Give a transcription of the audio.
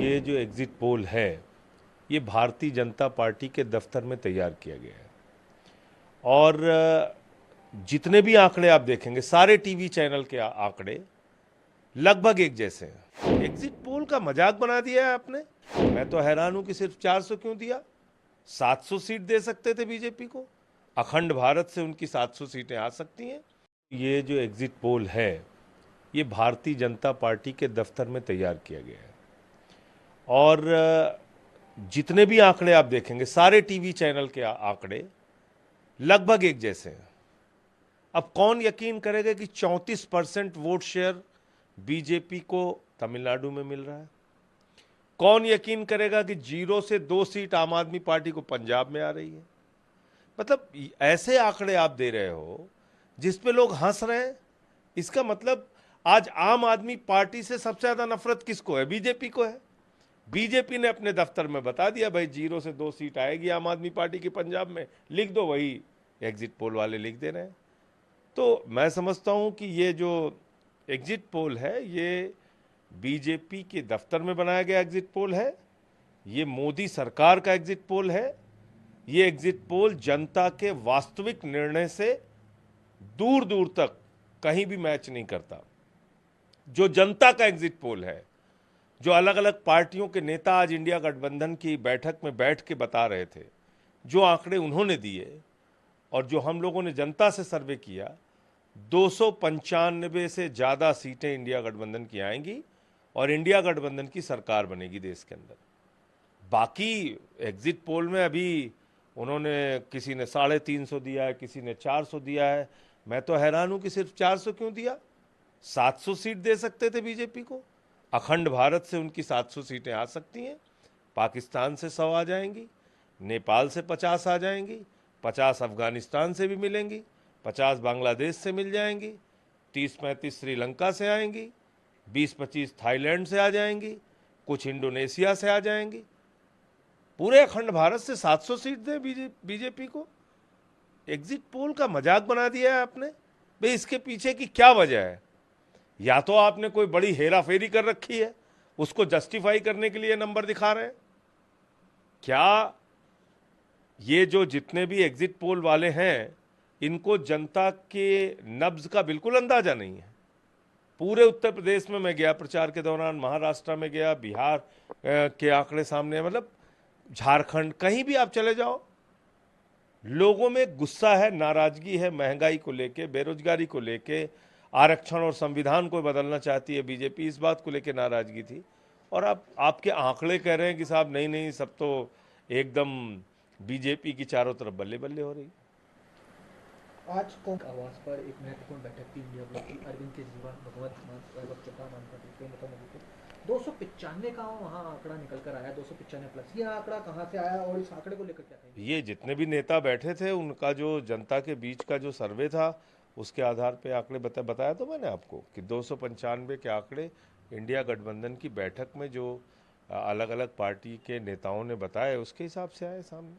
ये जो exit poll है ये भारतीय जनता पार्टी के दफ्तर में तैयार किया गया है और जितने भी आंकड़े आप देखेंगे सारे टीवी चैनल के आंकड़े लगभग एक जैसे हैं। एग्जिट पोल का मजाक बना दिया है आपने। मैं तो हैरान हूं कि सिर्फ 400 क्यों दिया। 700 सीट दे सकते थे बीजेपी को। अखंड भारत से उनकी 700 सीटें आ सकती हैं। ये जो एग्जिट पोल है ये भारतीय जनता पार्टी के दफ्तर में तैयार किया गया है और जितने भी आंकड़े आप देखेंगे सारे टीवी चैनल के आंकड़े लगभग एक जैसे हैं। अब कौन यकीन करेगा कि 34% वोट शेयर बीजेपी को तमिलनाडु में मिल रहा है। कौन यकीन करेगा कि 0 से 2 सीट आम आदमी पार्टी को पंजाब में आ रही है। मतलब ऐसे आंकड़े आप दे रहे हो जिस पे लोग हंस रहे हैं। इसका मतलब आज आम आदमी पार्टी से सबसे ज्यादा नफरत किसको है? बीजेपी को है। बीजेपी ने अपने दफ्तर में बता दिया भाई 0 से 2 सीट आएगी आम आदमी पार्टी की पंजाब में, लिख दो। वही एग्जिट पोल वाले लिख दे रहे हैं। तो मैं समझता हूं कि ये जो एग्जिट पोल है ये बीजेपी के दफ्तर में बनाया गया एग्जिट पोल है। ये मोदी सरकार का एग्जिट पोल है। ये एग्जिट पोल जनता के वास्तविक निर्णय से दूर दूर तक कहीं भी मैच नहीं करता। जो जनता का एग्जिट पोल है, जो अलग अलग पार्टियों के नेता आज इंडिया गठबंधन की बैठक में बैठ के बता रहे थे, जो आंकड़े उन्होंने दिए और जो हम लोगों ने जनता से सर्वे किया, 295 से ज़्यादा सीटें इंडिया गठबंधन की आएंगी और इंडिया गठबंधन की सरकार बनेगी देश के अंदर। बाकी एग्जिट पोल में अभी उन्होंने किसी ने 350 दिया है, किसी ने 400 दिया है। मैं तो हैरान हूं कि सिर्फ 400 क्यों दिया। 700 सीट दे सकते थे बीजेपी को। अखंड भारत से उनकी 700 सीटें आ सकती हैं। पाकिस्तान से 100 आ जाएंगी, नेपाल से 50 आ जाएंगी, 50 अफगानिस्तान से भी मिलेंगी, 50 बांग्लादेश से मिल जाएंगी, 30-35 श्रीलंका से आएंगी, 20-25 थाईलैंड से आ जाएंगी, कुछ इंडोनेशिया से आ जाएंगी। पूरे अखंड भारत से 700 सीट दें बीजेपी को। एग्जिट पोल का मजाक बना दिया है आपने। भाई इसके पीछे की क्या वजह है? या तो आपने कोई बड़ी हेरा फेरी कर रखी है, उसको जस्टिफाई करने के लिए नंबर दिखा रहे हैं। क्या ये जो जितने भी एग्जिट पोल वाले हैं इनको जनता के नब्ज का बिल्कुल अंदाजा नहीं है। पूरे उत्तर प्रदेश में मैं गया प्रचार के दौरान, महाराष्ट्र में गया, बिहार के आंकड़े सामने, मतलब झारखंड, कहीं भी आप चले जाओ, लोगों में गुस्सा है, नाराजगी है, महंगाई को लेके, बेरोजगारी को लेके, आरक्षण और संविधान को बदलना चाहती है बीजेपी, इस बात को लेके नाराजगी थी। और आपके आंकड़े कह रहे हैं कि साहब नहीं नहीं, सब तो एकदम बीजेपी की चारों तरफ बल्ले बल्ले हो रही। आज कौन आवास पर एक महत्वपूर्ण बैठक थी इंडिया ब्लॉक की। अरविंद केजरीवाल, भगवंत मान, वैभव चड्ढा, मानता 295 का वहाँ आंकड़ा निकल कर आया, 295 प्लस। ये आंकड़ा कहाँ से आया और इस आंकड़े को लेकर क्या कहेंगे? ये जितने भी नेता बैठे थे उनका जो जनता के बीच का जो सर्वे था उसके आधार पे आंकड़े बताया तो मैंने आपको कि 295 के आंकड़े इंडिया गठबंधन की बैठक में जो अलग अलग पार्टी के नेताओं ने बताए उसके हिसाब से आए सामने।